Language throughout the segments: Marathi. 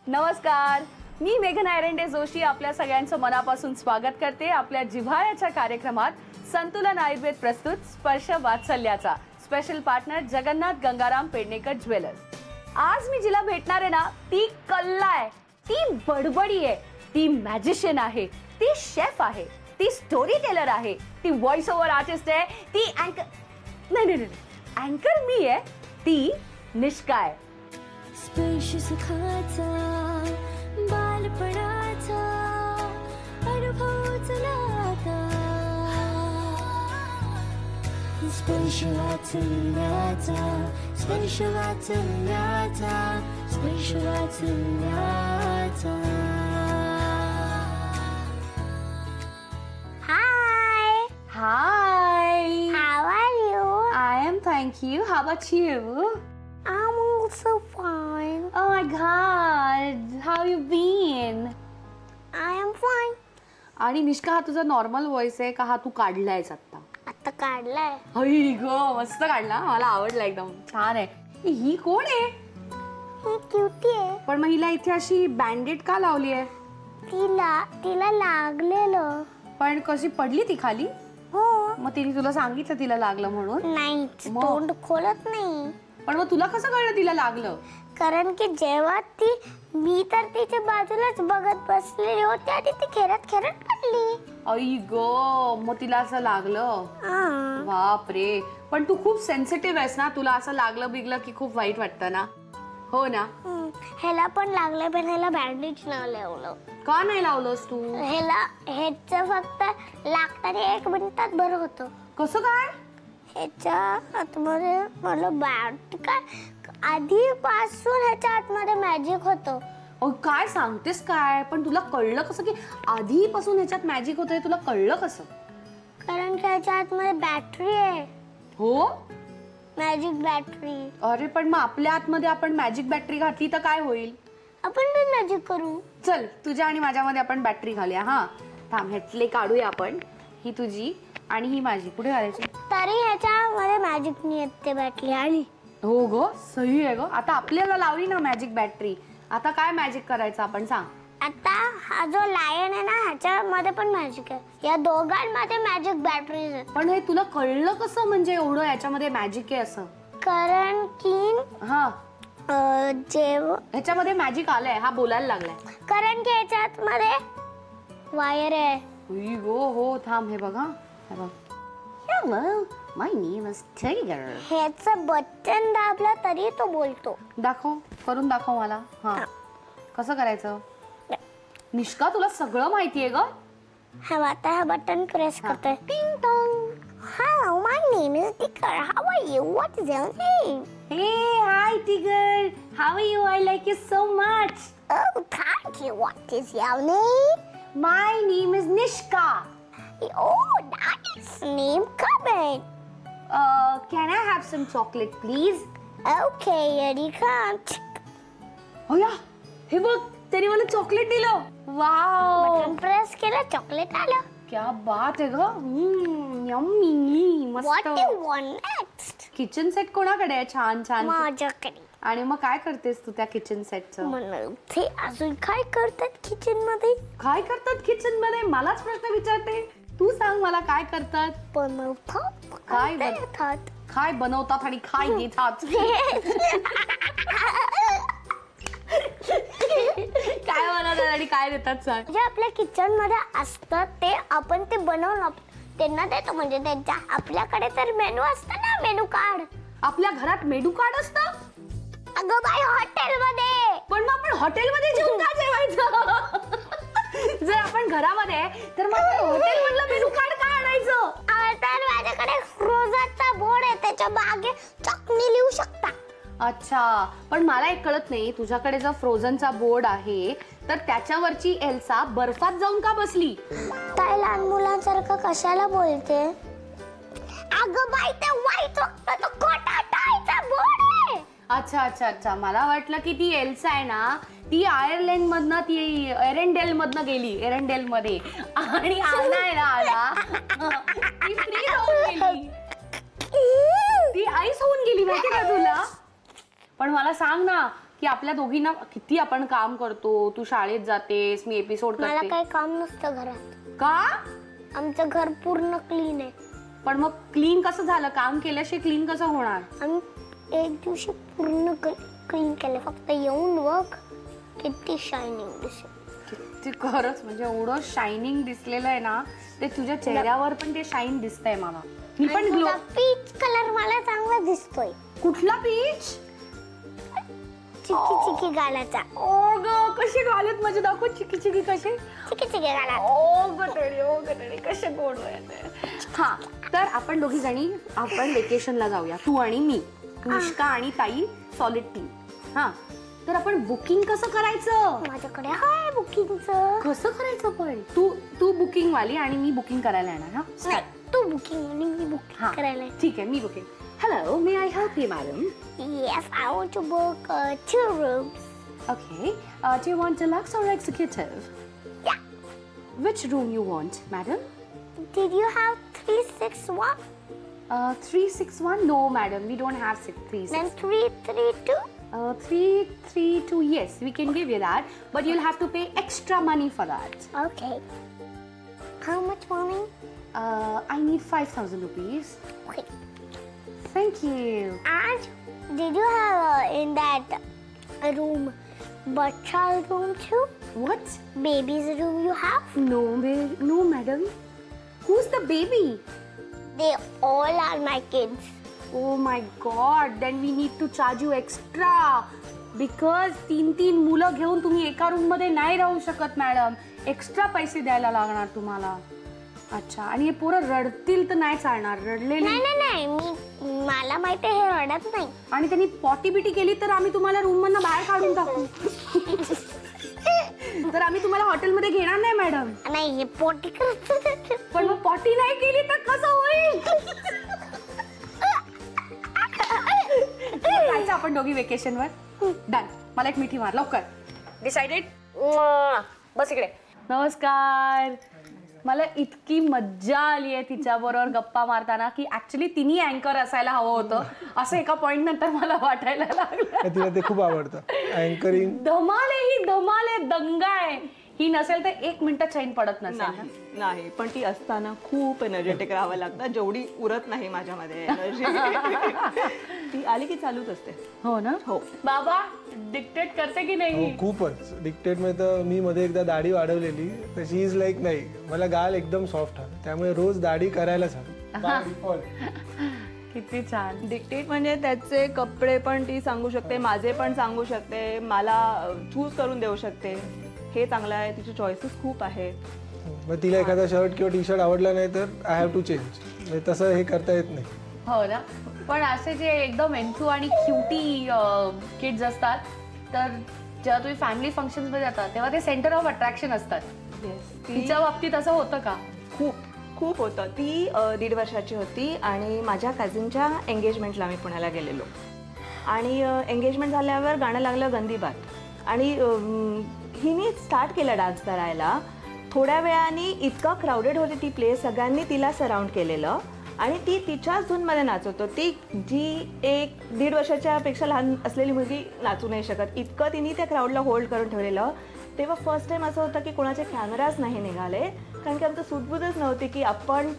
नमस्कार, मी मेघना एरंडे जोशी आपल्या सगळ्यांचं मनापासून स्वागत करते आपल्या जिव्हाळ्याच्या कार्यक्रमात संतुलन आयुर्वेद प्रस्तुत स्पर्श वात्सल्याचा special partner Jagannath Gangaram Pednekar jewellers. आज मी जिला भेटणार आहे ना ती कल्ला आहे, ती बडबडी आहे, ती मॅजिशियन आहे, ती शेफ आहे, ती स्टोरी टेलर आहे, ती व्हॉइस ओव्हर आर्टिस्ट आहे, ती नाही अँकर मी आहे, ती निष्का आहे। स्पर्श सुखाचा बालपणाचा अनुभव चला आता स्पर्श वात्सल्याचा स्पर्श वात्सल्याचा स्पर्श वात्सल्याचा। Hi. How are you? I am, thank you. How about you? I'm also fine. Oh my God. How you been? I am fine. आणि निष्का हा तुझा नॉर्मल व्हॉइस आहे का हा तू काढलायस आता? आता काढलाय। हई ग मस्त काढला, मला आवडला एकदम छान आहे। ही कोण आहे? ही क्यूटी आहे। पण मग हिला इथे अशी बँडेड का लावली आहे? तिला लागलेलं। पण कशी पडली ती खाली? हो। मग तिने तुला सांगितलं तिला लागलं म्हणून? नाही, तोंड खोलत नाही। पण मग तुला कसं कळलं तिला लागलं? कारण की जेव्हा मी तर तिच्या बाजूलाच बघत बसलेली होती आणि ती खेळत पडली। आई ग, मग तिला असं लागलं? बाप रे, पण तू खूप सेन्सिटिव्ह आहेस ना, तुला असं लागलं बिगलं की खूप वाईट वाटतं ना? हो ना? ह्याला पण लागलंय पण ह्याला बँडेज नाही लावलं। का नाही लावलंस तू? ह्याचं फक्त लागताना 1 मिनिटात बरं होतं। कसं काय? ह्याच्या आतमध्ये मला काय आधीपासून ह्याच्या आतमध्ये मॅजिक होतं। काय सांगतेस काय? पण तुला कळलं कसं की आधीपासून ह्याच्यात मॅजिक होतंय? तुला कळलं कसं? कारण की ह्याच्या आतमध्ये बॅटरी आहे। हो, मॅजिक बॅटरी। अरे पण मग आपल्या आतमध्ये आपण मॅजिक बॅटरी घातली तर काय होईल? आपण पण मॅजिक करू। चल तुझ्या आणि माझ्यामध्ये आपण बॅटरी घालूया। हा थांब, ह्यातले काढूया आपण, ही तुझी आणि ही माझी कुठे घालायची? तरी ह्याच्यामध्ये मॅजिक नाही येत ते बॅटरी आणि हो ग, सही आहे ग। आता आपल्याला लावली ना मॅजिक बॅटरी, आता काय मॅजिक करायचं आपण सांग? आता हा जो लायन आहे ना ह्याच्यामध्ये पण मॅजिक आहे, या दोघांमध्ये मॅजिक बॅटरीज आहेत। पण हे तुला कळलं कसं म्हणजे एवढं याच्यामध्ये मॅजिक आहे असं? कारण की जेव्हा ह्याच्यामध्ये मॅजिक आलंय, हा बोलायला लागलाय। कारण की ह्याच्यात मध्ये वायर आहे। हो थांब, हे बघा, hello my name is tiger. ह्याचं बटन दाबलं तरी तो बोलतो। दाखव, करून दाखव मला। हा कसं करायचं? निष्का तुला सगळं माहितीये ग। आता हा बटन प्रेस करतोय। टिंग tong. Hello, my name is Tigger. How are you? What is your name? Hey, hi Tigger. How are you? I like you so much. Oh, thank you. What is your name? My name is Nishka. Oh, nice name. Come in. Can I have some chocolate, please? Okay, here you come. Oh yeah, हे बघ, त्याने मला चॉकलेट दिलं। वाव, बटन प्रेस केलं, चॉकलेट आलं। क्या बात आहे ग। यम्मी, मस्त। What do you want next? Kitchen set कोणाकडे आहे? छान छान माझ्याकडे। आणि मग काय करतेस तू त्या किचन सेटचं? ते अजून काय करतात किचन मध्ये? काय करतात किचन मध्ये? मलाच प्रश्न विचारते, तू सांग मला काय करतात? बनवतात। काय बनवतात? काय बनवतात आणि काय देतात? काय बनवतात आणि काय देतात सांग? जे आपल्या किचन मध्ये असतात ते आपण ते बनवून त्यांना देतो, म्हणजे त्यांच्या आपल्याकडे तर मेनू असतं ना, मेनू कार्ड। आपल्या घरात मेनू कार्ड असतं? अगं बाई, हॉटेल मध्ये। पण मग आपण हॉटेलमध्ये जेवून का जेवायचं? जर आपण घरामध्ये आहे तर मग हॉटेल मधलं मेनू कार्ड का आणायचं? तर माझ्याकडे फ्रोझनचा बोर्ड आहे, त्याच्या मागे चटणी लिहू शकता। अच्छा, पण मला एक कळत नाही, तुझ्याकडे जर फ्रोझनचा बोर्ड आहे तर त्याच्यावरची एल्सा बर्फात जाऊन का बसली? काय लहान मुलांसारखं कशाला बोलते? अगं बाई, ते वाईट तो खोटा टाळीचा बोर्ड आहे। अच्छा अच्छा अच्छा, मला वाटलं की ती एल्सा आहे ना, ती आयर्लंड मधनं, ती एरंडेल मधनं गेली, एरंडेल मध्ये, आणि आला ती फ्रीज होऊन गेली, ती आईस होऊन गेली, माहिती का तुला? पण मला सांग ना, की आपल्या दोघींना किती आपण काम करतो, तू शाळेत जातेस, मी एपिसोड मला करते. काही काम नसतं घरात. का? आमचं घर पूर्ण क्लीन आहे. पण मग क्लीन कसं झालं? काम केल्याशिवाय क्लीन कसं होणार? आम्ही एक दिवशी पूर्ण क्लीन केलं. फक्त येऊन बघ किती शायनिंग दिसेल. किती खरंच म्हणजे एवढं शायनिंग दिसलेलं आहे ना, ते तुझ्या चेहऱ्यावर पण ते शाईन दिसतंय मला. मी पण ग्लो. पीच कलर मला चांगला दिसतोय. कुठला पीच? चिकी चिकी गालाचा. ओ ग, कशी गालेत माझे, दाखव चिकी चिकी कशी. चिकी चिकी गाला. ओ गटडी कसे गोड आहेत. हा, तर आपण दोघी जणी आपण वेकेशनला जाऊया, तू आणि मी, अनुष्का आणि ताई, सॉलिड टीम. हा, तर आपण बुकिंग कसं करायचं? माझ्याकडे हाय बुकिंगचं. कसं करायचं पण? तू बुकिंग वाली आणि मी बुकिंग करायला येणार. हा, नाही, तू बुकिंग आणि मी बुकिंग करायला. ठीक आहे, मी booking. Hello, may I help you, madam? Yes, I want to book 2 rooms. Okay. Do you want deluxe or executive? Yeah. Which room you want, madam? Did you have 361? 361? No, madam. We don't have 361. Then 332? 332. Yes, we can give you that, but you'll have to pay extra money for that. Okay. How much money? I need 5,000 rupees. Okay. Thank you. And did you have in that room bacha room too? What? Baby's room you have? No, madam. Who's the baby? They all are my kids. Oh my God, then we need to charge you extra. Because 3 मुलं घेऊन तुम्ही एका रूम मध्ये नाही राहू शकत मॅडम. एक्स्ट्रा पैसे द्यायला लागणार तुम्हाला. अच्छा, आणि हे पोरं रडतील तर नाही चालणार. रडलेली नाही मला माहिती आहे हे रडत नाही. आणि त्यांनी पॉटी बिटी केली तर आम्ही तुम्हाला रूम मधनं बाहेर काढून टाकू. तर आम्ही तुम्हाला हॉटेलमध्ये घेणार नाही मॅडम. नाही, हे पोटी करत. पण मग पॉटी नाही केली तर कसं होईल? जायचं आपण दोघी वेकेशनवर. डन. मला एक मिठी मार लवकर. डिसाइडेड? बस इकडे. नमस्कार. मला इतकी मज्जा आली आहे तिच्याबरोबर गप्पा मारताना की ऍक्च्युली तिने अँकर असायला हवं होतं असं एका पॉइंट नंतर मला वाटायला लागलं. तिला ते खूप आवडतं अँकरिंग. धमाल आहे ही, धमाल आहे, दंगा आहे. ही नसेल तर 1 मिनिट चैन पडत नसेल. नाही, पण ती असताना खूप एनर्जेटिक राहावं लागतं. जेवढी उरत नाही माझ्यामध्ये एनर्जी. ती आली की चालूच असते. हो ना? हो. बाबा डिक्टेट करते की नाही? खूपच डिक्टेट मध्ये तर मी मध्ये एकदा दाढी वाढवलेली तर शी इज लाईक नाही, मला गाल एकदम सॉफ्ट आहे त्यामुळे रोज दाढी करायलाच हवी. किती छान. डिक्टेट म्हणजे त्याचे कपडे पण ती सांगू शकते, माझे पण सांगू शकते, मला चूज करून देऊ शकते. हे चांगलं आहे, तिचे चॉईसेस खूप आहेत. मग तिला एखादा शर्ट किंवा टी शर्ट आवडला नाही तर आय हॅव टू चेंज. तसं हे करता येत नाही. हो ना. पण असे जे एकदम एन्थू आणि क्युटी किड्स असतात तर जेव्हा तुम्ही फॅमिली फंक्शन मध्ये जातात तेव्हा ते सेंटर ऑफ अट्रॅक्शन असतात. तिच्या बाबतीत असं होतं का? खूप होतं. ती 1.5 वर्षाची होती आणि माझ्या कझिनच्या एंगेजमेंटला आम्ही पुण्याला गेलेलो आणि एंगेजमेंट झाल्यावर गाणं लागलं गंदी बात आणि हिने स्टार्ट केलं डान्स करायला. थोड्या वेळाने इतका क्राऊडेड होती ती प्लेस, सगळ्यांनी तिला सराउंड केलेलं आणि ती तिच्याच धूनमध्ये नाचवतो. ती जी 1-1.5 वर्षाच्या पेक्षा लहान असलेली मुलगी नाचू नाही शकत इतकं तिने त्या क्राऊडला होल्ड करून ठेवलेलं. तेव्हा फर्स्ट टाइम असं होतं की कोणाचे कॅमेराच नाही निघाले, कारण की आमचं सुटबुदच नव्हती की आपण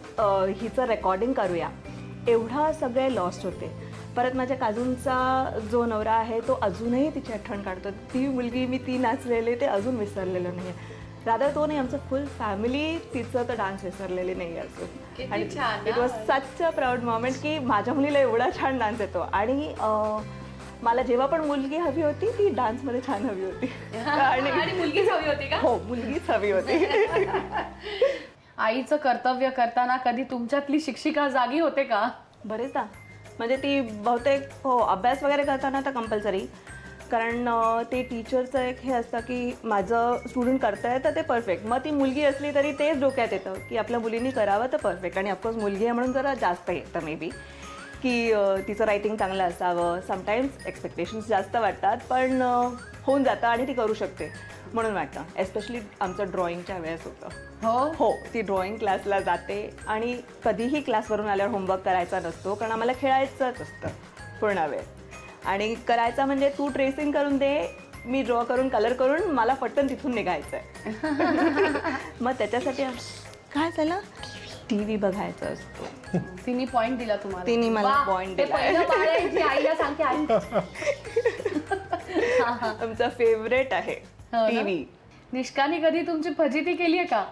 हिचं रेकॉर्डिंग करूया. एवढा सगळे लॉस्ट होते. परत माझ्या काजूंचा जो नवरा आहे तो अजूनही तिची आठवण काढतो. ती मुलगी मी ती नाचलेली ते अजून विसरलेलं नाही आहे. रादर तो नाही, आमचं फुल फॅमिली तिचं तो डान्स विसरलेली नाही अजून. आणि it was such a proud moment की माझ्या मुलीला एवढा छान डान्स येतो. आणि मला जेव्हा पण मुलगी हवी होती ती डान्समध्ये छान हवी होती. आणि मुलगीच हवी होती का? हो, मुलगीच हवी होती. आईचं कर्तव्य करताना कधी तुमच्यातली शिक्षिका जागी होते का? बरेचदा. म्हणजे ती बहुतेक हो, अभ्यास वगैरे करताना तर कंपल्सरी, कारण ते टीचरचं एक हे असतं की माझं स्टुडंट करताय तर ते परफेक्ट. मग ती मुलगी असली तरी तेच डोक्यात येतं की आपल्या मुलींनी करावं तर परफेक्ट. आणि ऑफकोर्स मुलगी आहे म्हणून जरा जास्त येतं मे बी की तिचं रायटिंग चांगलं असावं. समटाईम्स एक्सपेक्टेशन्स जास्त वाटतात पण होऊन जातं आणि ती करू शकते म्हणून वाटतं. एस्पेशली आमचं ड्रॉइंगच्या वेळेस होतं. हो, ती ड्रॉइंग क्लासला जाते आणि कधीही क्लासवरून आल्यावर होमवर्क करायचा नसतो कारण आम्हाला खेळायचंच असतं पूर्ण वेळ. आणि करायचा म्हणजे तू ट्रेसिंग करून दे, मी ड्रॉ करून कलर करून मला पटकन तिथून निघायचंय. मग त्याच्यासाठी काय झालं, टीव्ही बघायचा असतो. तिने पॉइंट दिला तुम्हाला. तिने मला वाह, point ते दिला. पहिलं बाळ आहे जी आईला सांगते आई. आमचा फेवरेट आहे हो ना? टीव्ही. निष्काने कधी तुमची फजिती केली आहे का?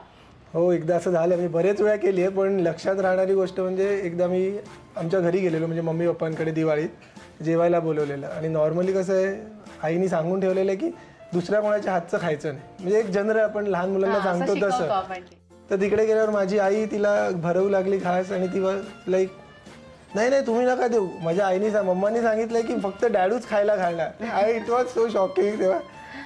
हो, एकदा असं झालं. मी बरेच वेळा केली आहे, पण लक्षात राहणारी गोष्ट म्हणजे एकदा मी आमच्या घरी गेलेलो, म्हणजे मम्मी पप्पांकडे दिवाळीत जेवायला बोलवलेलं. आणि नॉर्मली कसं आहे, आईने सांगून ठेवलेलं आहे की दुसऱ्या कोणाच्या हातचं खायचं नाही, म्हणजे एक जनरल आपण लहान मुलांना हा, असं सांगतो शिकवतो तसं. आपण. तर तिकडे गेल्यावर माझी आई तिला भरवू लागली खास, आणि ती लाईक नाही नाही तुम्ही नका देऊ. माझ्या आईने मम्मानी सांगितलंय की फक्त डॅडूच खायला घालणार. I it was so shocking. तेव्हा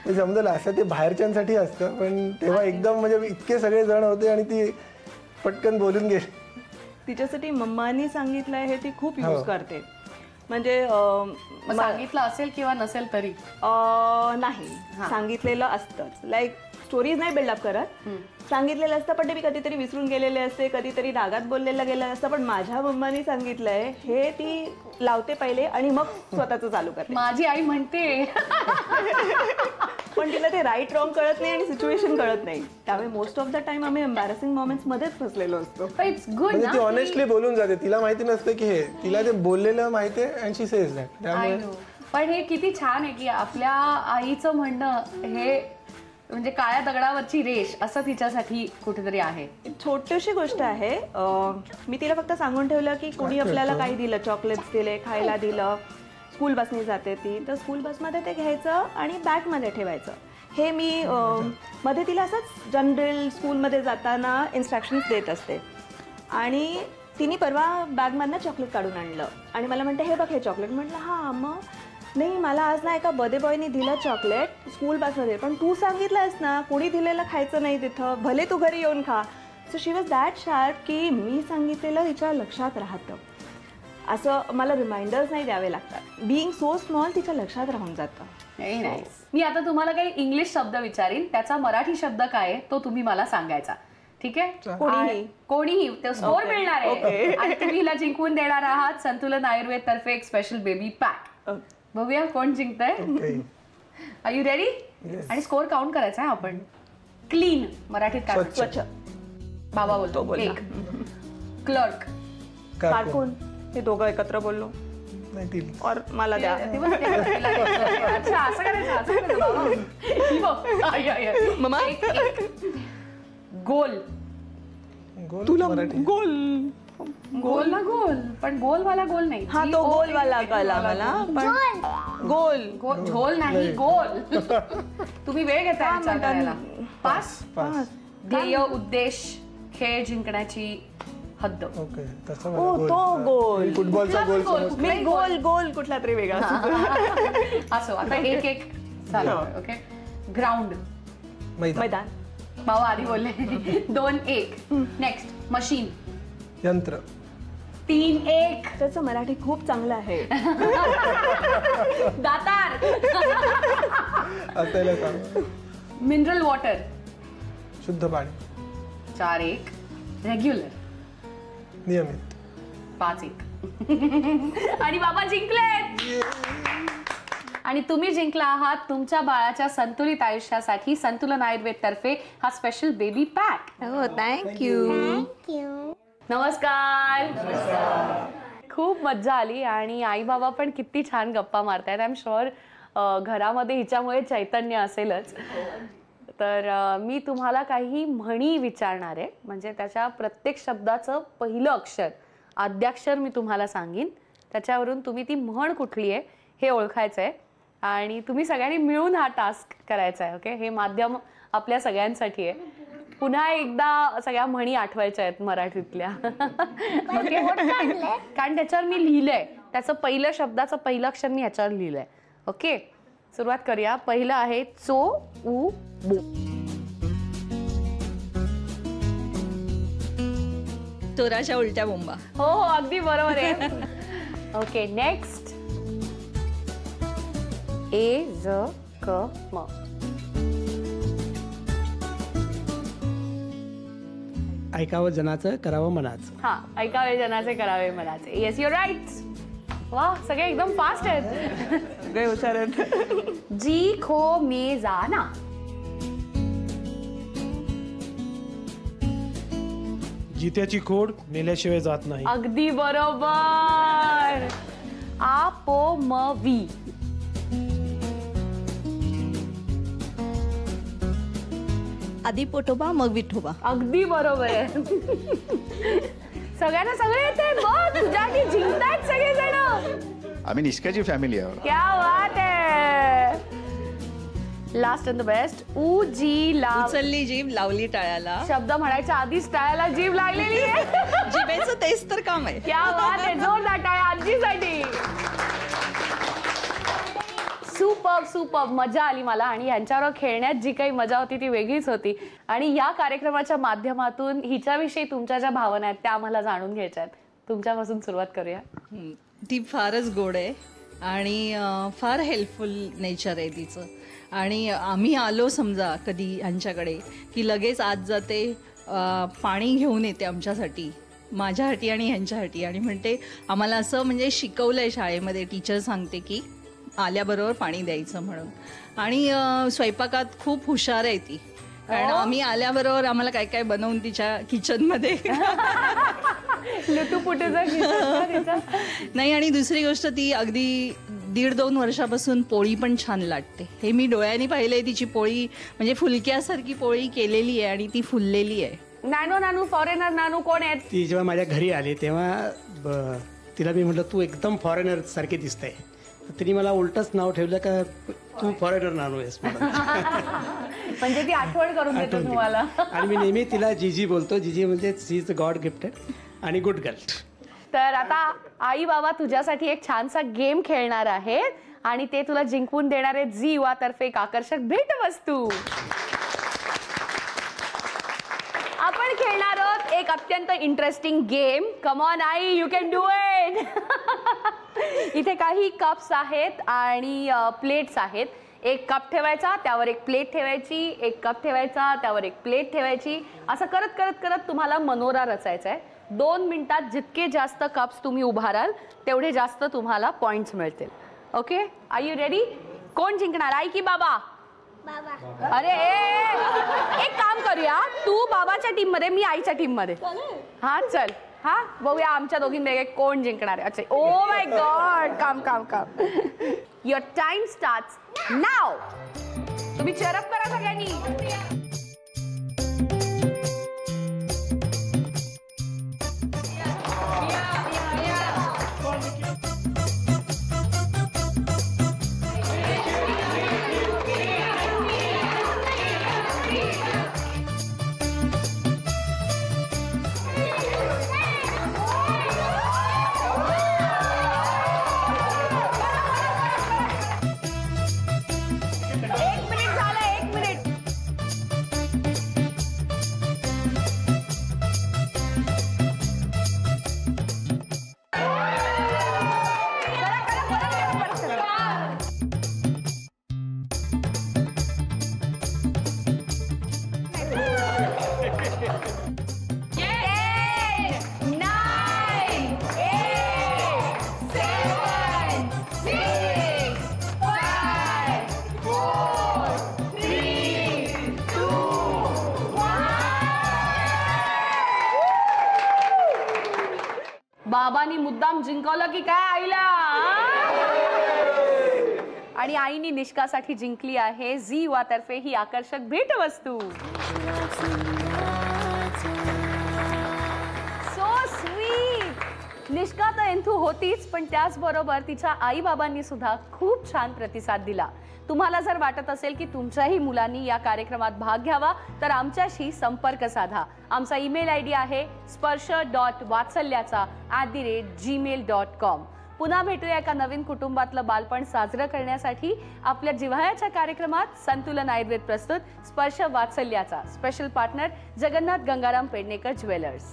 ते समजलं असं ते बाहेरच्यांसाठी असतं, पण तेव्हा एकदम म्हणजे इतके सगळे जण होते आणि ती पटकन बोलून गेली. तिच्यासाठी मम्मानी सांगितलंय हे ती खूप हो. यूज करते. म्हणजे मग सांगितलं असेल किंवा नसेल तरी नाही, सांगितलेलं असतंच. लाईक स्टोरीज नाही बिल्डअप करत, सांगितलेलं असतं, पण ते मी कधीतरी विसरून गेलेले असते, कधीतरी रागात बोललेलं गेलं असतं, पण माझ्या मम्मानी सांगितलंय हे ती लावते पहिले आणि मग स्वतःच चालू करते. माझी आई म्हणते. पण तिला ते राईट रॉंग कळत नाही आणि सिच्युएशन कळत नाही, त्यामुळे मोस्ट ऑफ द टाइम आम्ही एम्बॅरसिंग मोमेंट्स मध्येच फसलेलो असतो. इट्स गुड म्हणजे ती ना. ऑनेस्टली बोलून जाते. तिला माहिती नसतं की हे, तिला ते बोललेलं माहिती आहे and she says that. I त्यामुळे know. पण हे किती छान आहे की आपल्या आईचं म्हणणं हे म्हणजे काळ्या दगडावरची रेष असं तिच्यासाठी कुठेतरी आहे. छोटीशी गोष्ट आहे. मी तिला फक्त सांगून ठेवलं की कोणी आपल्याला काही दिलं, चॉकलेट्स दिले, खायला दिलं, स्कूल बसने जाते ती, तर स्कूल बसमध्ये ते घ्यायचं आणि बॅगमध्ये ठेवायचं. हे मी मध्ये तिला असंच जनरल स्कूलमध्ये जाताना इन्स्ट्रक्शन्स देत असते. आणि तिने परवा बॅगमधनं चॉकलेट काढून आणलं आणि मला म्हणते हे बघ हे चॉकलेट. म्हटलं हां, मग नाही मला आज ना एका बर्थडे बॉयने दिलं चॉकलेट स्कूल बसमध्ये, पण तू सांगितलंस ना कोणी दिलेलं खायचं नाही तिथं, भले तू घरी येऊन खा. So she was that sharp की मी सांगितलेलं तिच्या लक्षात राहतं. असं मला रिमाइंडर्स नाही द्यावे लागतात. बिईंग सो स्मॉल तिच्या लक्षात राहून जातं. Very nice. मी आता तुम्हाला काही इंग्लिश शब्द विचारीन, त्याचा मराठी शब्द काय आहे तो तुम्ही मला सांगायचा. ठीक आहे? कोणीही. कोणीही ते स्कोर मिळणार आहे. Okay. आणि तुम्ही हिला जिंकून देणार आहात संतुलन आयुर्वेद तर्फे एक स्पेशल बेबी पॅक. बघूया कोण जिंकतंय. Are you ready? आणि स्कोर काउंट करायचा आहे आपण. क्लीन मराठीत काय म्हणतात? स्वच्छ. बाबा बोलतो. बोलला. एक. क्लर्क. कारकून. हे दोघं एकत्र बोललो. नाही ती और मला द्या. अच्छा असं करायचं, असं करायचं बाबा. ही बघ. I, I, I. मम्मा? एक, एक. गोल. गोल तुला मराठी. गोल. गोल ना गोल, पण गोलवाला गोल नाही. हा तो गोलवाला कळला मला, पण गोल. झोल नाही, गोल. तुम्ही वेळ घेता काय विचार म्हणतात? करायला. पास. पास. ध्येय, उद्देश, खेळ जिंकण्याची हद्द. ओके, तसं ओ मला तो गोल. मी फुटबॉलचा गोल गोल. समजतो. मी गोल गोल कुठला तरी वेगळा. असो आता एक एक चालू. ओके. ग्राउंड. मैदान. मैदान. बाबा आधी बोलले. 2-1. नेक्स्ट. मशीन. यंत्र. 3-1. त्याचं मराठी खूप चांगलं आहे. दातार. असायला सांग. Mineral water. शुद्ध पाणी. 4-1. रेग्युलर. नियमित. 5-1. आणि बाबा जिंकले. आणि तुम्ही जिंकला आहात तुमच्या बाळाच्या संतुलित आयुष्यासाठी संतुलन आयुर्वेद तर्फे हा special baby pack. Thank you. Thank you. नमस्कार. खूप मज्जा आली आणि आई बाबा पण किती छान गप्पा मारतायत. आय एम शुअर घरामध्ये हिच्यामुळे चैतन्य असेलच. तर मी तुम्हाला काही म्हणी विचारणार आहे, म्हणजे त्याच्या प्रत्येक शब्दाचं पहिलं अक्षर आद्याक्षर मी तुम्हाला सांगीन, त्याच्यावरून तुम्ही ती म्हण कुठली आहे हे ओळखायचं आहे आणि तुम्ही सगळ्यांनी मिळून हा टास्क करायचा आहे. ओके, हे माध्यम आपल्या सगळ्यांसाठी आहे. पुन्हा एकदा सगळ्या म्हणी आठवायच्या आहेत मराठीतल्या. ओके, कारण त्याच्यावर मी लिहिलंय, त्याचं पहिलं शब्दाचं पहिलं अक्षर मी ह्याच्यावर लिहिलंय. ओके, सुरुवात करूया. पहिलं आहे चो उ बो. चोराच्या उलट्या बोंबा. हो हो अगदी बरोबर आहे. Okay, next. ए ज क म. ऐकावं जनाचं करावं मनाचं. हा, ऐकावे जनाचे करावे मनाचे. Yes, you're right. वा, सगळे एकदम फास्ट आहेत. सगळे हुशार आहेत. जी खो मे जाना. जित्याची खोड नेल्याशिवाय जात नाही. अगदी बरोबर. आ पो म वी. आधी पोटोबा मग विठोबा. अगदी बरोबर आहे. सगळ्यांना सगळे येते. बघ तुझ्यासाठी जिंकतायत सगळेजण. आम्ही निष्काची फॅमिली आहोत. क्या बात आहे. Last and the best. उ जी ला. उचलली जीभ लावली टाळ्याला. शब्द म्हणायच्या आधीच टाळ्याला जीभ लागलेली आहे. जिभेचं तेच तर काम आहे. क्या बात आहे. जोरदार टाळ्या आजीसाठी. Superb superb. मजा आली मला आणि यांच्यावर खेळण्यात जी काही मजा होती ती वेगळीच होती. आणि या कार्यक्रमाच्या माध्यमातून हिच्याविषयी तुमच्या ज्या भावना आहेत त्या आम्हाला जाणून घ्यायच्या आहेत. तुमच्यापासून सुरुवात करूया. ती फारच गोड आहे आणि फार हेल्पफुल नेचर आहे तिचं. आणि आम्ही आलो समजा कधी ह्यांच्याकडे की लगेच आज जाते, पाणी घेऊन येते आमच्यासाठी, माझ्यासाठी आणि ह्यांच्यासाठी. आणि म्हणते आम्हाला असं म्हणजे शिकवलं आहे शाळेमध्ये, टीचर सांगते की आल्याबरोबर पाणी द्यायचं म्हणून. आणि स्वयंपाकात खूप हुशार आहे ती. कारण आम्ही आल्याबरोबर आम्हाला काय काय बनवून तिच्या किचनमध्ये नाही. आणि दुसरी गोष्ट, ती अगदी 1.5-2 वर्षापासून पोळी पण छान लाटते. हे मी डोळ्यांनी पाहिलंय. तिची पोळी म्हणजे फुलक्यासारखी पोळी केलेली आहे आणि ती फुललेली आहे. नानू फॉरेनर नानू कोण आहेत? ती जेव्हा माझ्या घरी आली तेव्हा तिला मी म्हटलं तू एकदम फॉरेनर सारखी दिसते. तिने मला उलटच नाव ठेवलं का तू फॉरेनर नानू आहेस. म्हणजे ती आठवण करून देते तुम्हाला. आणि मी नेहमी तिला जीजी बोलतो. जीजी म्हणजे शी इज गॉड गिफ्टेड आणि गुड गर्ल. तर आता आई बाबा तुझ्यासाठी एक छानसा गेम खेळणार आहेत आणि ते तुला जिंकवून देणार आहेत झी युवातर्फे एक आकर्षक भेटवस्तू. आपण खेळणार आहोत एक अत्यंत interesting game. Come on I, you can do it. इथे काही कप्स आहेत आणि प्लेट्स आहेत. एक कप ठेवायचा, त्यावर एक प्लेट ठेवायची, एक कप ठेवायचा, त्यावर एक प्लेट ठेवायची. असं करत करत करत तुम्हाला मनोरा रचायचा आहे. 2 मिनिटात जितके जास्त कप्स तुम्ही उभाराल तेवढे जास्त तुम्हाला पॉइंट्स मिळतील. Okay, are you ready? कोण जिंकणार, आई की बाबा? बाबा. अरे एक काम करूया, तू बाबाच्या टीम मध्ये, मी आईच्या टीम मध्ये. हा चल, हा बघूया आमच्या दोघींपैकी कोण जिंकणार आहे. अच्छा, ओ माय गॉड. काम काम काम. युअर टाइम स्टार्ट्स नाव. तुम्ही चेअरअप करा सगळ्यांनी. बाबांनी मुद्दाम जिंकवलं की काय आईला? आणि आईनी निष्कासाठी जिंकली आहे झी युवातर्फे ही आकर्षक भेटवस्तू. So sweet. निष्का तर एंथू होतीच, पण त्याचबरोबर तिच्या आई बाबांनी सुद्धा खूप छान प्रतिसाद दिला. तुम्हाला जर वाटत असेल की तुमच्याही मुलांनी या कार्यक्रमात भाग घ्यावा तर आमच्याशी संपर्क साधा. आमचा ईमेल आयडी आहे sparsh.vatsalyacha@gmail.com. पुन्हा भेटूया एका नवीन कुटुंबातलं बालपण साजरं करण्यासाठी आपल्या जिव्हाळ्याच्या कार्यक्रमात. संतुलन आयुर्वेद प्रस्तुत स्पर्श वात्सल्याचा. Special partner Jagannath Gangaram Pednekar jewellers.